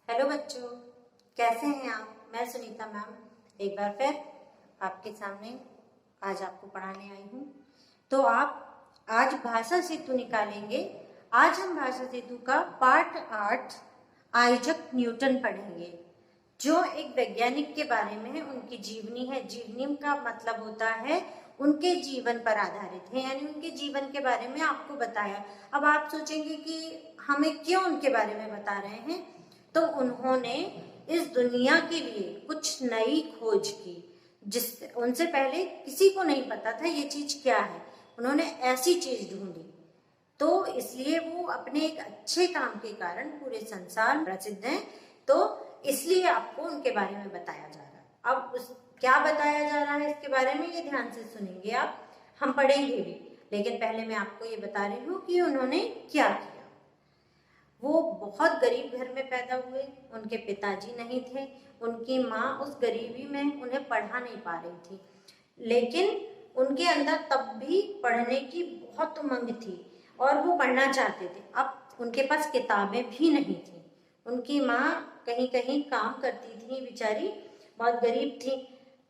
Hello बच्चों, कैसे हैं आप। मैं सुनीता मैम एक बार फिर आपके सामने आज आपको पढ़ाने आई हूँ। तो आप आज भाषा सेतु निकालेंगे। आज हम भाषा सेतु का पार्ट 8 आइजक न्यूटन पढ़ेंगे, जो एक वैज्ञानिक के बारे में है। उनकी जीवनी है। जीवनी का मतलब होता है उनके जीवन पर आधारित है, यानी उनके जीवन के बारे में आपको बताया। अब आप सोचेंगे कि हमें क्यों उनके बारे में बता रहे हैं। तो उन्होंने इस दुनिया के लिए कुछ नई खोज की, जिस उनसे पहले किसी को नहीं पता था ये चीज क्या है। उन्होंने ऐसी चीज ढूंढी, तो इसलिए वो अपने एक अच्छे काम के कारण पूरे संसार में प्रसिद्ध हैं। तो इसलिए आपको उनके बारे में बताया जा रहा है। अब क्या बताया जा रहा है इसके बारे में, ये ध्यान से सुनेंगे आप। हम पढ़ेंगे भी, लेकिन पहले मैं आपको ये बता रही हूँ कि उन्होंने क्या किया। वो बहुत गरीब घर में पैदा हुए। उनके पिताजी नहीं थे। उनकी माँ उस गरीबी में उन्हें पढ़ा नहीं पा रही थी, लेकिन उनके अंदर तब भी पढ़ने की बहुत उमंग थी और वो पढ़ना चाहते थे। अब उनके पास किताबें भी नहीं थी। उनकी माँ कहीं कहीं काम करती थी, बेचारी बहुत गरीब थी,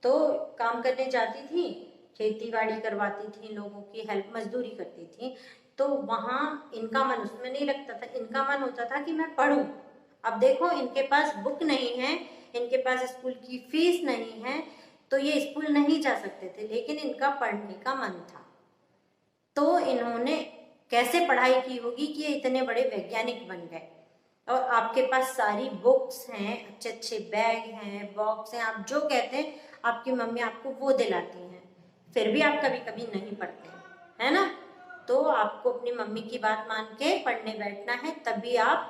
तो काम करने जाती थी, खेती बाड़ी करवाती थी, लोगों की हेल्प मजदूरी करती थी। तो वहां इनका मन उसमें नहीं लगता था। इनका मन होता था कि मैं पढूं। अब देखो, इनके पास बुक नहीं है, इनके पास स्कूल की फीस नहीं है, तो ये स्कूल नहीं जा सकते थे, लेकिन इनका पढ़ने का मन था। तो इन्होंने कैसे पढ़ाई की होगी कि ये इतने बड़े वैज्ञानिक बन गए। और आपके पास सारी बुक्स हैं, अच्छे अच्छे बैग हैं, बॉक्स हैं, आप जो कहते हैं आपकी मम्मी आपको वो दिलाती हैं, फिर भी आप कभी कभी नहीं पढ़ते, है ना। तो आपको अपनी मम्मी की बात मान के पढ़ने बैठना है, तभी आप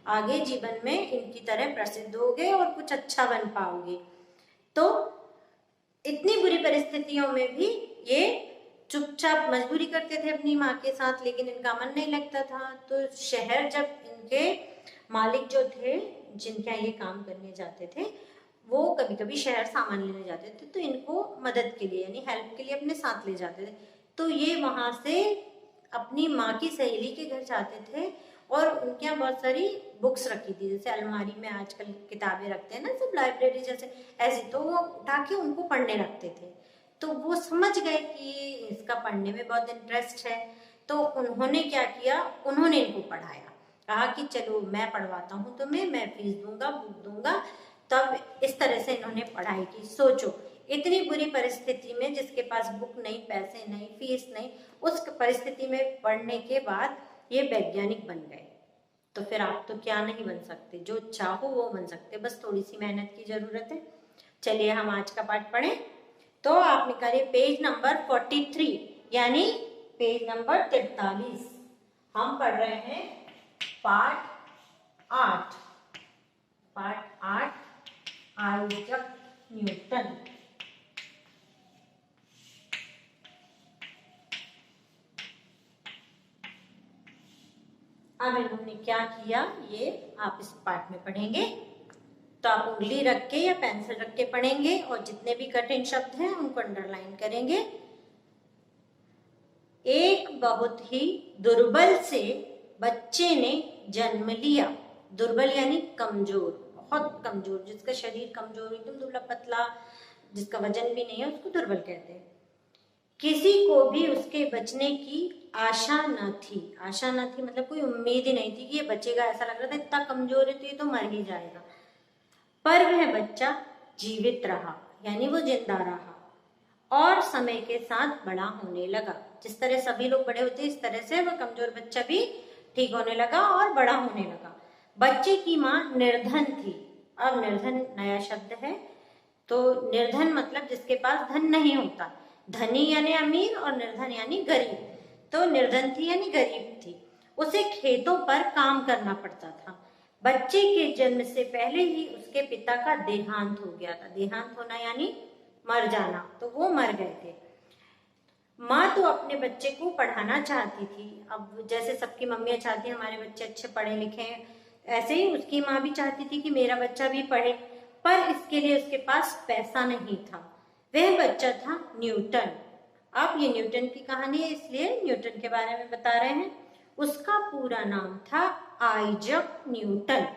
आगे जीवन में इनकी तरह प्रसिद्ध होगे और कुछ अच्छा बन पाओगे। तो इतनी बुरी परिस्थितियों में भी ये चुपचाप मजदूरी करते थे अपनी माँ के साथ, लेकिन इनका मन नहीं लगता था। तो शहर, जब इनके मालिक जो थे जिनके यहाँ ये काम करने जाते थे, वो कभी कभी शहर सामान लेने जाते थे, तो इनको मदद के लिए यानी हेल्प के लिए अपने साथ ले जाते थे। तो ये वहां से अपनी माँ की सहेली के घर जाते थे और उनके यहाँ बहुत सारी बुक्स रखी थी, जैसे अलमारी में आजकल किताबें रखते हैं ना, सब लाइब्रेरी जैसे, ऐसी। तो वो उठा के उनको पढ़ने लगते थे। तो वो समझ गए कि इसका पढ़ने में बहुत इंटरेस्ट है। तो उन्होंने क्या किया, उन्होंने इनको पढ़ाया। कहा कि चलो मैं पढ़वाता हूँ तुम्हें, मैं फीस दूंगा, बुक दूंगा। तब इस तरह से इन्होंने पढ़ाई की। सोचो, इतनी बुरी परिस्थिति में, जिसके पास बुक नहीं, पैसे नहीं, फीस नहीं, उस परिस्थिति में पढ़ने के बाद ये वैज्ञानिक बन गए। तो फिर आप तो क्या नहीं बन सकते, जो चाहो वो बन सकते, बस थोड़ी सी मेहनत की जरूरत है। चलिए हम आज का पाठ पढ़ें। तो आप निकालिए पेज नंबर 43, यानी पेज नंबर 43। हम पढ़ रहे हैं पाठ 8 आइजक न्यूटन। अब इन्होंने क्या किया, ये आप इस पाठ में पढ़ेंगे। तो आप उंगली रख के या पेंसिल रख के पढ़ेंगे, और जितने भी कठिन शब्द हैं उनको अंडरलाइन करेंगे। एक बहुत ही दुर्बल से बच्चे ने जन्म लिया। दुर्बल यानी कमजोर, बहुत कमजोर, जिसका शरीर कमजोर, एकदम दुबला पतला, जिसका वजन भी नहीं है, उसको दुर्बल कहते हैं। किसी को भी उसके बचने की आशा न थी। आशा न थी मतलब कोई उम्मीद ही नहीं थी कि ये बचेगा। ऐसा लग रहा था इतना कमजोर है तो ये तो मर ही जाएगा। पर वह बच्चा जीवित रहा, यानी वो जिंदा रहा और समय के साथ बड़ा होने लगा। जिस तरह सभी लोग बड़े होते हैं, इस तरह से वह कमजोर बच्चा भी ठीक होने लगा और बड़ा होने लगा। बच्चे की माँ निर्धन थी। अब निर्धन नया शब्द है। तो निर्धन मतलब जिसके पास धन नहीं होता। धनी यानी अमीर और निर्धन यानी गरीब। तो निर्धन थी यानी गरीब थी। उसे खेतों पर काम करना पड़ता था। बच्चे के जन्म से पहले ही उसके पिता का देहांत हो गया था। देहांत होना यानी मर जाना, तो वो मर गए थे। माँ तो अपने बच्चे को पढ़ाना चाहती थी। अब जैसे सबकी मम्मियाँ चाहती हैं हमारे बच्चे अच्छे पढ़े लिखे हैं, ऐसे ही उसकी माँ भी चाहती थी कि मेरा बच्चा भी पढ़े, पर इसके लिए उसके पास पैसा नहीं था। वह बच्चा था न्यूटन। अब ये न्यूटन की कहानी है, इसलिए न्यूटन के बारे में बता रहे हैं। उसका पूरा नाम था आइजक न्यूटन।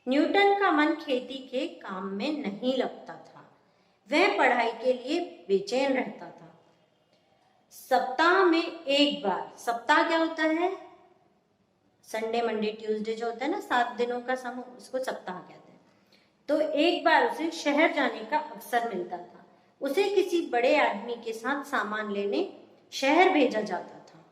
न्यूटन का मन खेती के काम में नहीं लगता था। वह पढ़ाई के लिए बेचैन रहता था। सप्ताह में एक बार, सप्ताह क्या होता है? संडे, मंडे, ट्यूसडे जो होता है ना, 7 दिनों का समूह, उसको सप्ताह कहते हैं। तो एक बार उसे शहर जाने का अवसर मिलता था। उसे किसी बड़े आदमी के साथ सामान लेने शहर भेजा जाता था।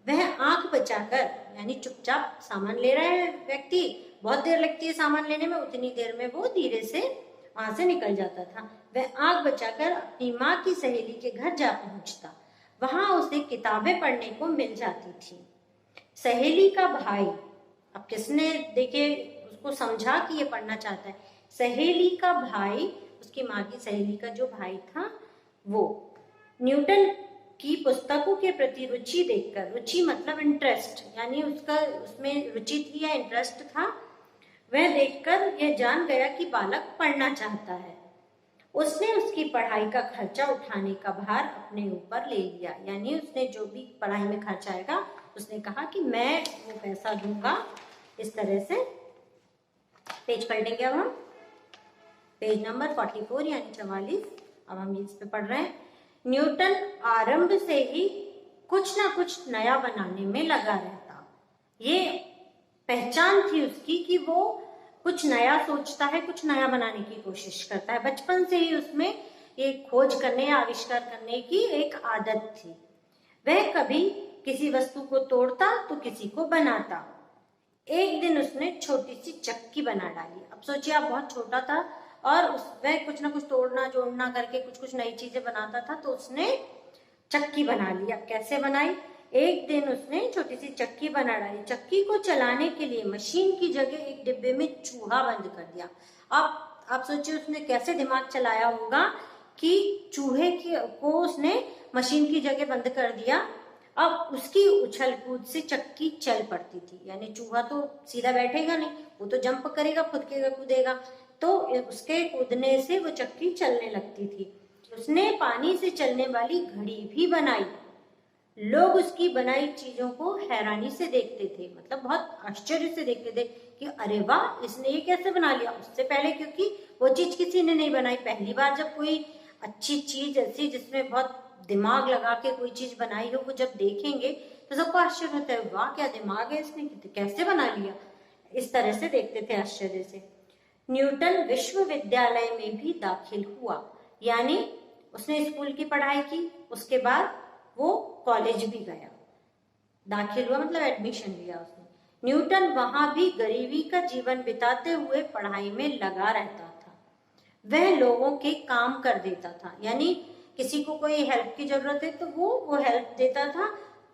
वह आंख बचाकर, यानी चुपचाप सामान ले रहा है व्यक्ति, बहुत देर लगती है सामान लेने में, उतनी देर में वो धीरे से वहां से निकल जाता था। वह आंख बचाकर अपनी माँ की सहेली के घर जा पहुंचता। वहां उसे किताबें पढ़ने को मिल जाती थी। सहेली का भाई, अब किसने देखे उसको समझा कि ये पढ़ना चाहता है। सहेली का भाई, उसकी माँ की सहेली का जो भाई था, वो न्यूटन की पुस्तकों के प्रति रुचि देखकर, रुचि मतलब इंटरेस्ट, यानी उसका उसमें रुचि थी या इंटरेस्ट था, वह देखकर यह जान गया कि बालक पढ़ना चाहता है। उसने उसकी पढ़ाई का खर्चा उठाने का भार अपने ऊपर ले लिया, यानी उसने जो भी पढ़ाई में खर्च आएगा, उसने कहा कि मैं वो पैसा दूंगा। इस तरह से पेज पलटेंगे अब हम, पेज नंबर 44 यानी 44। अब हम इस पे पढ़ रहे हैं। न्यूटन आरंभ से ही कुछ ना कुछ नया बनाने में लगा रहता। ये पहचान थी उसकी कि वो कुछ नया सोचता है, कुछ नया बनाने की कोशिश करता है। बचपन से ही उसमें ये खोज करने या आविष्कार करने की एक आदत थी। वह कभी किसी वस्तु को तोड़ता तो किसी को बनाता। एक दिन उसने छोटी सी चक्की बना डाली। अब सोचिए, आप बहुत छोटा था और वह कुछ ना कुछ तोड़ना जोड़ना करके कुछ कुछ नई चीजें बनाता था, तो उसने चक्की बना ली। अब कैसे बनाई? एक दिन उसने छोटी सी चक्की बना डाली। चक्की को चलाने के लिए मशीन की जगह एक डिब्बे में चूहा बंद कर दिया। अब आप सोचिए उसने कैसे दिमाग चलाया होगा कि चूहे को उसने मशीन की जगह बंद कर दिया। अब उसकी उछल कूद से चक्की चल पड़ती थी, यानी चूहा तो सीधा बैठेगा नहीं, वो तो जंप करेगा, खुदकेगा, कूदेगा, तो उसके कूदने से वो चक्की चलने लगती थी। उसने पानी से चलने वाली घड़ी भी बनाई। लोग उसकी बनाई चीजों को हैरानी से देखते थे, मतलब बहुत आश्चर्य से देखते थे कि अरे वाह, इसने ये कैसे बना लिया। उससे पहले क्योंकि वो चीज किसी ने नहीं बनाई, पहली बार जब कोई अच्छी चीज ऐसी जिसमें बहुत दिमाग लगा के कोई चीज बनाई हो, वो जब देखेंगे तो सबको आश्चर्य होता है, वाह क्या दिमाग है इसने, कैसे बना लिया। इस तरह से देखते थे आश्चर्य से। न्यूटन विश्वविद्यालय में भी दाखिल हुआ, यानी उसने स्कूल की पढ़ाई की, उसके बाद वो कॉलेज भी गया। दाखिल हुआ मतलब एडमिशन लिया उसने। न्यूटन वहां भी गरीबी का जीवन बिताते हुए पढ़ाई में लगा रहता था। वह लोगों के काम कर देता था, यानी किसी को कोई हेल्प की जरूरत है तो वो हेल्प देता था,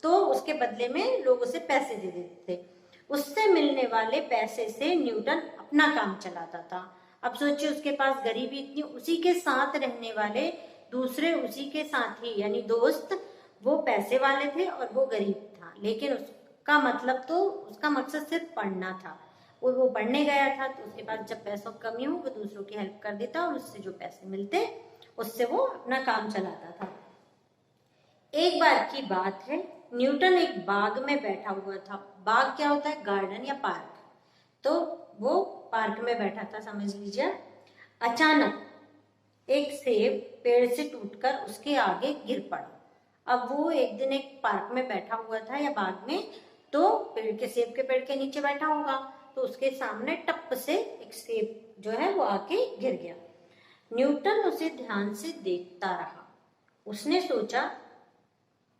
तो उसके बदले में लोग उसे पैसे दे देते थे। उससे मिलने वाले पैसे से न्यूटन अपना काम चलाता था। अब सोचिए, उसके पास गरीबी इतनी, उसी के साथ रहने वाले दूसरे उसी के साथी यानी दोस्त, वो पैसे वाले थे और वो गरीब था, लेकिन उसका मतलब तो उसका मकसद सिर्फ पढ़ना था। वो पढ़ने गया था, तो उसके पास जब पैसों की कमी हो वो दूसरों की हेल्प कर देता और उससे जो पैसे मिलते उससे वो अपना काम चलाता था। एक बार की बात है, न्यूटन एक बाग में बैठा हुआ था। बाग क्या होता है? गार्डन या पार्क। तो वो पार्क में बैठा था, समझ लीजिए। अचानक एक सेब पेड़ से टूटकर उसके आगे गिर पड़ा। अब वो एक दिन एक पार्क में बैठा हुआ था या बाग में, तो सेब के पेड़ के नीचे बैठा होगा, तो उसके सामने टप से एक सेब जो है वो आके गिर गया। न्यूटन उसे ध्यान से देखता रहा। उसने सोचा,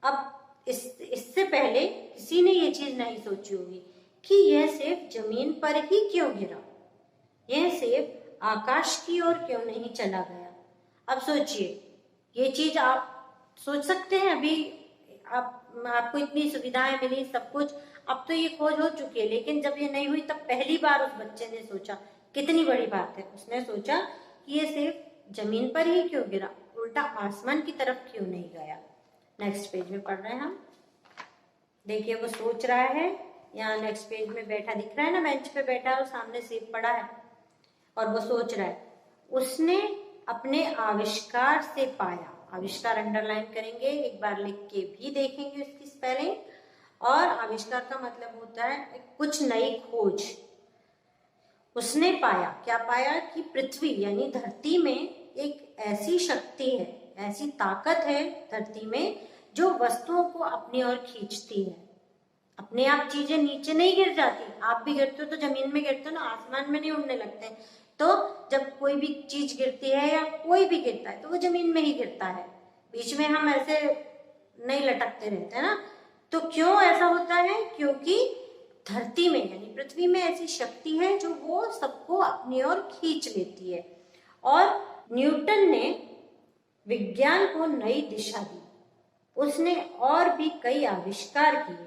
अब इससे पहले किसी ने ये चीज नहीं सोची होगी कि यह सेब जमीन पर ही क्यों गिरा, यह सेब आकाश की ओर क्यों नहीं चला गया। अब सोचिए, ये चीज आप सोच सकते हैं। अभी आपको इतनी सुविधाएं मिली, सब कुछ, अब तो ये खोज हो चुकी है, लेकिन जब ये नहीं हुई तब पहली बार उस बच्चे ने सोचा, कितनी बड़ी बात है, उसने सोचा कि ये सेब जमीन पर ही क्यों गिरा, उल्टा आसमान की तरफ क्यों नहीं गया। नेक्स्ट पेज में पढ़ रहे हैं हम। देखिए वो सोच रहा है, यहाँ नेक्स्ट पेज में बैठा दिख रहा है ना, बेंच पे बैठा है और सामने सेब पड़ा है और वो सोच रहा है। उसने अपने आविष्कार से पाया, आविष्कार अंडरलाइन करेंगे, एक बार लिख के भी देखेंगे उसकी स्पेलिंग। और आविष्कार का मतलब होता है कुछ नई खोज। उसने पाया, क्या पाया कि पृथ्वी यानी धरती में एक ऐसी शक्ति है, ऐसी ताकत है धरती में जो वस्तुओं को अपनी ओर खींचती है। अपने आप चीजें नीचे नहीं गिर जाती, आप भी गिरते हो तो जमीन में गिरते हो ना, आसमान में नहीं उड़ने लगते। तो जब कोई भी चीज गिरती है या कोई भी गिरता है तो वो जमीन में ही गिरता है, बीच में हम ऐसे नहीं लटकते रहते ना। तो क्यों ऐसा होता है? क्योंकि धरती में यानी पृथ्वी में ऐसी शक्ति है जो वो सबको अपनी ओर खींच लेती है। और न्यूटन ने विज्ञान को नई दिशा दी, उसने और भी कई आविष्कार किए।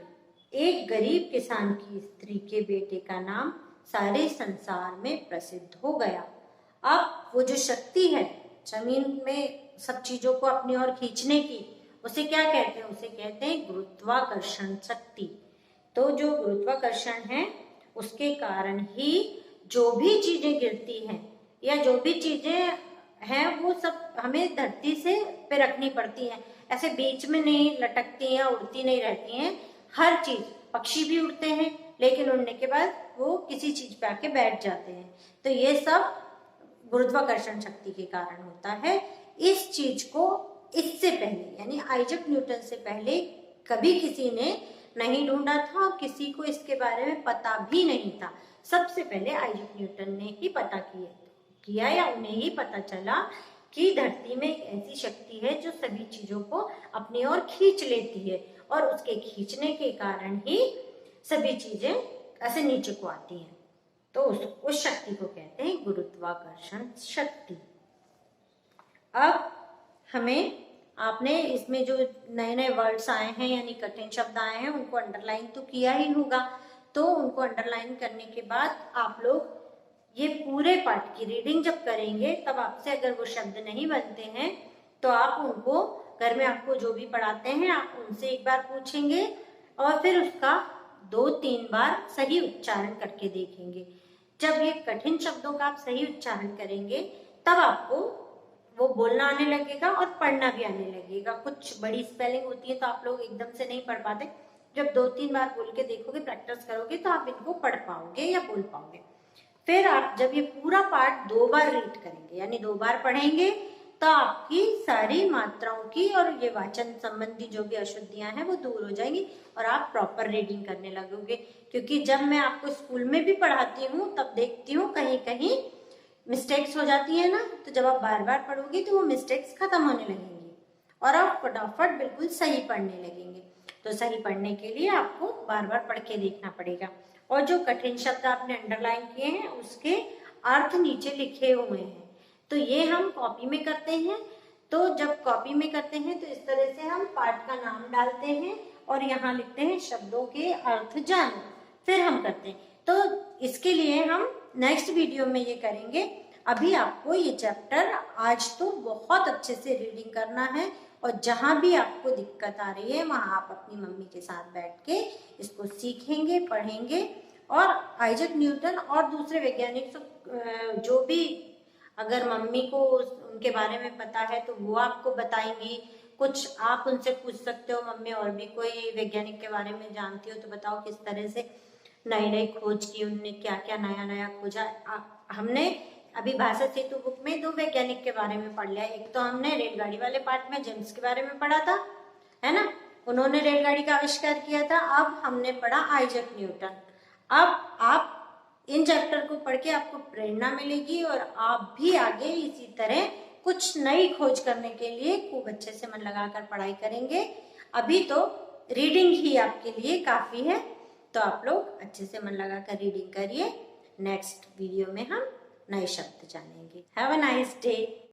एक गरीब किसान की स्त्री के बेटे का नाम सारे संसार में प्रसिद्ध हो गया। अब वो जो शक्ति है जमीन में सब चीजों को अपनी ओर खींचने की, उसे क्या कहते हैं? उसे कहते हैं गुरुत्वाकर्षण शक्ति। तो जो गुरुत्वाकर्षण है उसके कारण ही जो भी चीजें गिरती हैं या जो भी चीजें हैं वो सब हमें धरती से पे रखनी पड़ती हैं, ऐसे बीच में नहीं लटकती हैं, उड़ती नहीं रहती हैं। हर चीज, पक्षी भी उड़ते हैं लेकिन उड़ने के बाद वो किसी चीज पे आके बैठ जाते हैं। तो ये सब गुरुत्वाकर्षण शक्ति के कारण होता है। इस चीज को इससे पहले यानी आइजैक न्यूटन से पहले कभी किसी ने नहीं ढूंढा था और किसी को इसके बारे में पता भी नहीं था। सबसे पहले आइजैक न्यूटन ने ही पता किया या उन्हें ही पता चला कि धरती में एक ऐसी शक्ति है जो सभी चीजों को अपनी ओर खींच लेती है और उसके खींचने के कारण ही सभी चीजें ऐसे नीचे को आती हैं। तो उस शक्ति को कहते हैं गुरुत्वाकर्षण शक्ति। अब हमें आपने इसमें जो नए नए वर्ड्स आए हैं यानी कठिन शब्द आए हैं उनको अंडरलाइन तो किया ही होगा। तो उनको अंडरलाइन करने के बाद आप लोग ये पूरे पाठ की रीडिंग जब करेंगे तब आपसे अगर वो शब्द नहीं बनते हैं तो आप उनको घर में आपको जो भी पढ़ाते हैं आप उनसे एक बार पूछेंगे और फिर उसका 2-3 बार सही उच्चारण करके देखेंगे। जब ये कठिन शब्दों का आप सही उच्चारण करेंगे तब आपको वो बोलना आने लगेगा और पढ़ना भी आने लगेगा। कुछ बड़ी स्पेलिंग होती है तो आप लोग एकदम से नहीं पढ़ पाते, जब 2-3 बार बोल के देखोगे, प्रैक्टिस करोगे तो आप इनको पढ़ पाओगे या बोल पाओगे। फिर आप जब ये पूरा पाठ 2 बार रीड करेंगे यानी 2 बार पढ़ेंगे तो आपकी सारी मात्राओं की और ये वाचन संबंधी जो भी अशुद्धियां हैं वो दूर हो जाएंगी और आप प्रॉपर रीडिंग करने लगोगे। क्योंकि जब मैं आपको स्कूल में भी पढ़ाती हूँ तब देखती हूँ कहीं कहीं मिस्टेक्स हो जाती है ना, तो जब आप बार बार पढ़ोगे तो वो मिस्टेक्स खत्म होने लगेंगी और आप फटाफट बिल्कुल सही पढ़ने लगेंगे। तो सही पढ़ने के लिए आपको बार बार पढ़ के देखना पड़ेगा। और जो कठिन शब्द आपने अंडरलाइन किए हैं उसके अर्थ नीचे लिखे हुए हैं, तो ये हम कॉपी में करते हैं। तो जब कॉपी में करते हैं तो इस तरह से हम पाठ का नाम डालते हैं और यहाँ लिखते हैं शब्दों के अर्थ जानो, फिर हम करते हैं। तो इसके लिए हम नेक्स्ट वीडियो में ये करेंगे। अभी आपको ये चैप्टर आज तो बहुत अच्छे से रीडिंग करना है और जहां भी आपको दिक्कत आ रही है वहां आप अपनी मम्मी के साथ बैठ के इसको सीखेंगे, पढ़ेंगे। और आइजैक न्यूटन और दूसरे वैज्ञानिक जो भी अगर मम्मी को उनके बारे में पता है तो वो आपको बताएंगी। कुछ आप उनसे पूछ सकते हो, मम्मी और भी कोई वैज्ञानिक के बारे में जानती हो तो बताओ किस तरह से नई नई खोज की, उनने क्या क्या नया नया खोजा। हमने अभी भाषा सेतु बुक में 2 वैज्ञानिक के बारे में पढ़ लिया। एक तो हमने रेलगाड़ी वाले पार्ट में जेम्स के बारे में पढ़ा था, है ना, उन्होंने रेलगाड़ी का आविष्कार किया था। अब हमने पढ़ा आइजैक न्यूटन। अब आप इन चैप्टर को पढ़ के आपको प्रेरणा मिलेगी और आप भी आगे इसी तरह कुछ नई खोज करने के लिए खूब अच्छे से मन लगाकर पढ़ाई करेंगे। अभी तो रीडिंग ही आपके लिए काफी है, तो आप लोग अच्छे से मन लगाकर रीडिंग करिए। नेक्स्ट वीडियो में हम नए शब्द जानेंगे। Have a nice day.